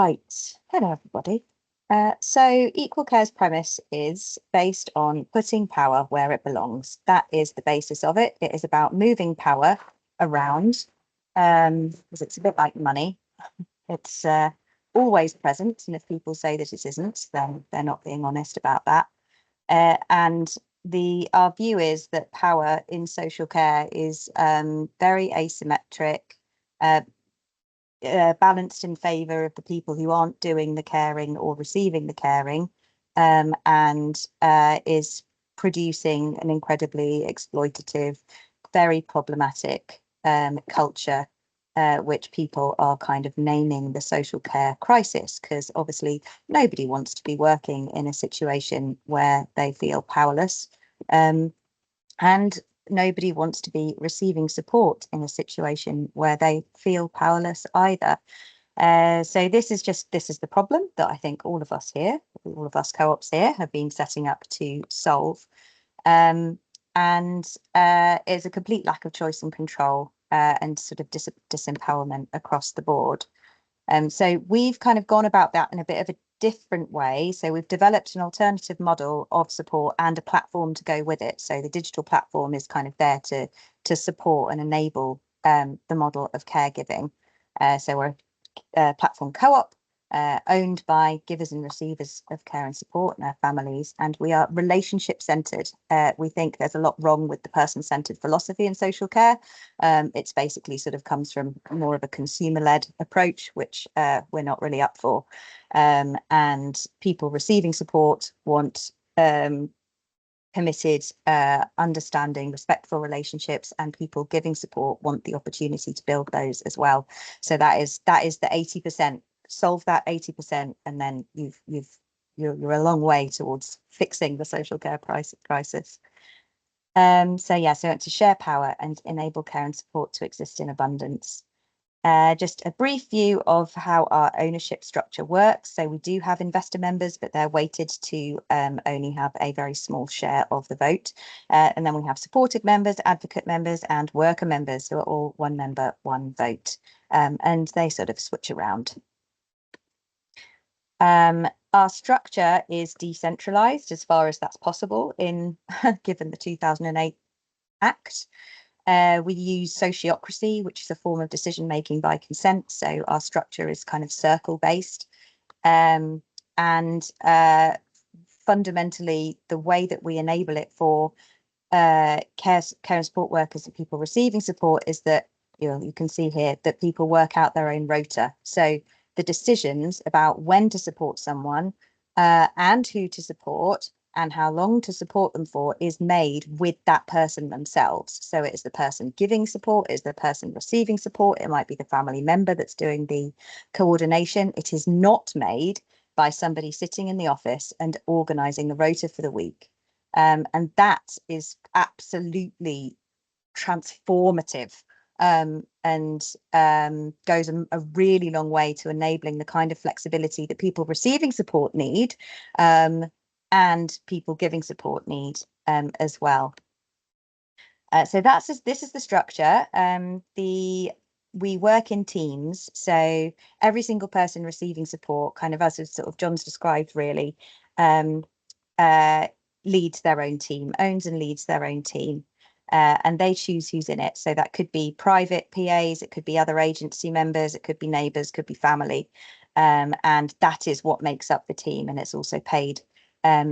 Right, hello everybody. So Equal Care's premise is based on putting power where it belongs. That is the basis of it. It is about moving power around, because it's a bit like money. It's always present, and if people say that it isn't, then they're not being honest about that. And our view is that power in social care is very asymmetric. Uh, Balanced in favour of the people who aren't doing the caring or receiving the caring, and is producing an incredibly exploitative, very problematic culture, which people are kind of naming the social care crisis, because obviously nobody wants to be working in a situation where they feel powerless. And nobody wants to be receiving support in a situation where they feel powerless either. So this is the problem that I think all of us co-ops here have been setting up to solve. And is a complete lack of choice and control, and sort of disempowerment across the board. So we've kind of gone about that in a bit of a different way. So we've developed an alternative model of support and a platform to go with it. So the digital platform is kind of there to support and enable the model of caregiving. So we're a platform co-op, owned by givers and receivers of care and support and their families, and we are relationship centered. We think there's a lot wrong with the person-centered philosophy in social care. It's basically sort of comes from more of a consumer-led approach, which we're not really up for. And people receiving support want committed, understanding, respectful relationships, and people giving support want the opportunity to build those as well. So that is the 80%. Solve that 80%, and then you're a long way towards fixing the social care crisis. So to share power and enable care and support to exist in abundance. Just a brief view of how our ownership structure works. So we do have investor members, but they're weighted to only have a very small share of the vote. And then we have supported members, advocate members, and worker members, who are all one member, one vote. And they sort of switch around. Our structure is decentralized as far as that's possible in given the 2008 Act. We use sociocracy, which is a form of decision making by consent. So our structure is kind of circle based. And fundamentally, the way that we enable it for care and support workers and people receiving support is that, you can see here that people work out their own rota. So the decisions about when to support someone, and who to support and how long to support them for is made with that person themselves. So it is the person giving support, it is the person receiving support, it might be the family member that's doing the coordination. It is not made by somebody sitting in the office and organising the rota for the week. And that is absolutely transformative, and goes a really long way to enabling the kind of flexibility that people receiving support need, and people giving support need as well. So this is the structure. We work in teams, so every single person receiving support, kind of as sort of John's described, really leads their own team, owns and leads their own team. And they choose who's in it. So that could be private PAs, it could be other agency members, it could be neighbours, could be family. And that is what makes up the team. And it's also paid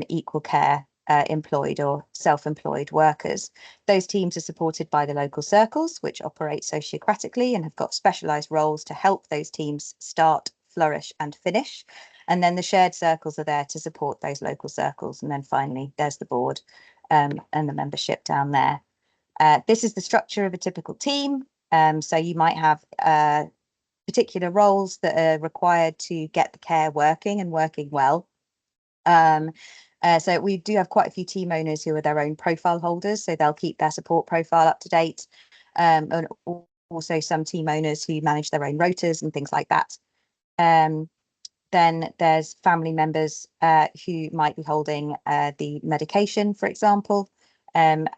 equal care employed or self-employed workers. Those teams are supported by the local circles, which operate sociocratically and have got specialised roles to help those teams start, flourish and finish. And then the shared circles are there to support those local circles. And then finally, there's the board and the membership down there. This is the structure of a typical team. So you might have particular roles that are required to get the care working and working well. So we do have quite a few team owners who are their own profile holders, so they'll keep their support profile up to date. And also some team owners who manage their own rotas and things like that. Then there's family members who might be holding the medication, for example, and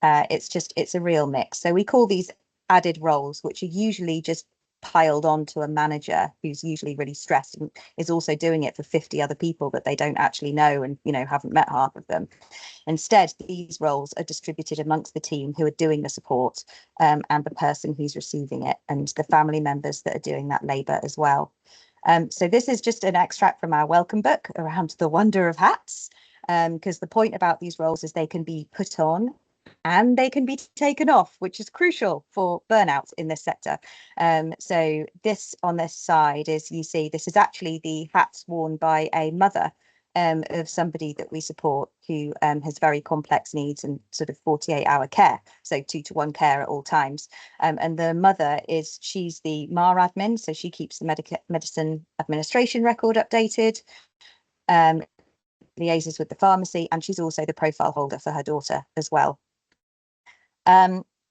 it's a real mix. So we call these added roles, which are usually just piled on to a manager who's usually really stressed and is also doing it for 50 other people that they don't actually know and, you know, haven't met half of them. Instead, these roles are distributed amongst the team who are doing the support, and the person who's receiving it, and the family members that are doing that labour as well. So this is just an extract from our welcome book around the wonder of hats, because the point about these roles is they can be put on and they can be taken off, which is crucial for burnout in this sector. So this on this side is, you see, this is actually the hats worn by a mother of somebody that we support who has very complex needs and sort of 48-hour care, so 2-to-1 care at all times. And the mother she's the MAR admin, so she keeps the medicine administration record updated, liaises with the pharmacy, and she's also the profile holder for her daughter as well.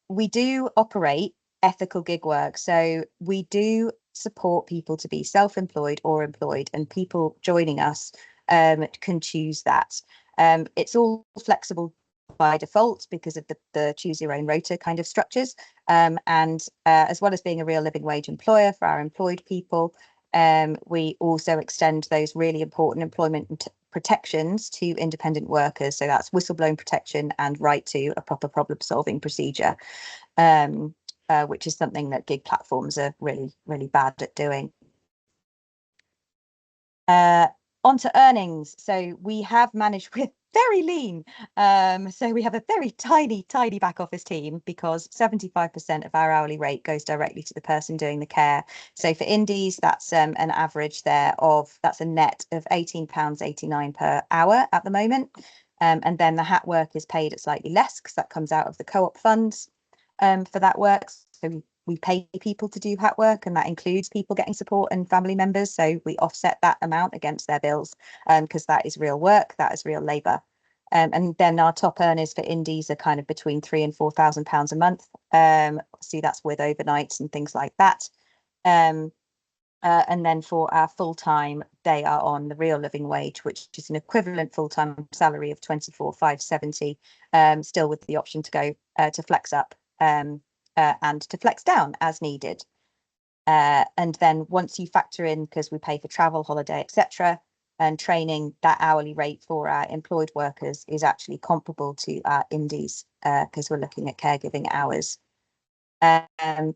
We do operate ethical gig work, so we do support people to be self-employed or employed, and people joining us can choose that. It's all flexible by default because of the choose your own rota kind of structures, and as well as being a real living wage employer for our employed people, we also extend those really important employment protections to independent workers. So that's whistleblowing protection and right to a proper problem solving procedure, which is something that gig platforms are really, really bad at doing. On to earnings. So we have managed, we're very lean. So we have a very tiny back office team because 75% of our hourly rate goes directly to the person doing the care. So for indies, that's an average there of, that's a net of £18.89 per hour at the moment. And then the hat work is paid at slightly less because that comes out of the co-op funds for that work. So we pay people to do hat work, and that includes people getting support and family members. So we offset that amount against their bills because that is real work, that is real labour. And then our top earners for indies are kind of between £3,000 and £4,000 a month. See, that's with overnights and things like that. And then for our full-time, they are on the real living wage, which is an equivalent full-time salary of £24,570, still with the option to go to flex up and to flex down as needed. And then once you factor in, because we pay for travel, holiday, etc., and training, that hourly rate for our employed workers is actually comparable to our indies because we're looking at caregiving hours.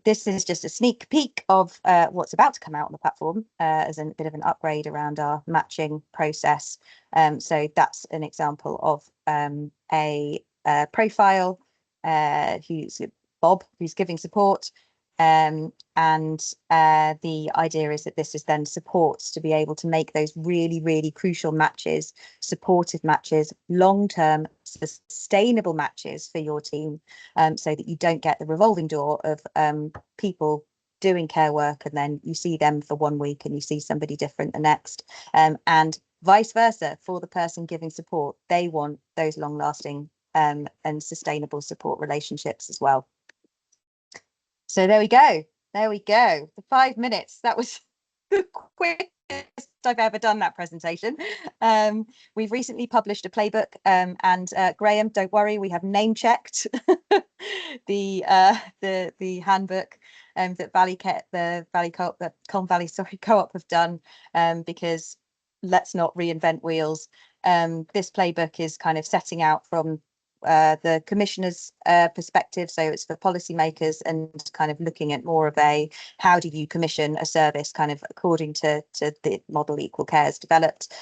This is just a sneak peek of what's about to come out on the platform as a bit of an upgrade around our matching process. So that's an example of a profile who's Bob, who's giving support. And the idea is that this is then supports to be able to make those really, really crucial matches, supportive matches, long-term sustainable matches for your team, so that you don't get the revolving door of people doing care work and then you see them for 1 week and you see somebody different the next, and vice versa for the person giving support. They want those long-lasting and sustainable support relationships as well. So there we go. There we go. The 5 minutes. That was the quickest I've ever done that presentation. We've recently published a playbook, and Graham, don't worry, we have name checked the handbook that Colne Valley, Co-op have done, because let's not reinvent wheels. This playbook is kind of setting out from the commissioner's perspective, so it's for policymakers and kind of looking at more of a how do you commission a service kind of according to the model Equal Care has developed,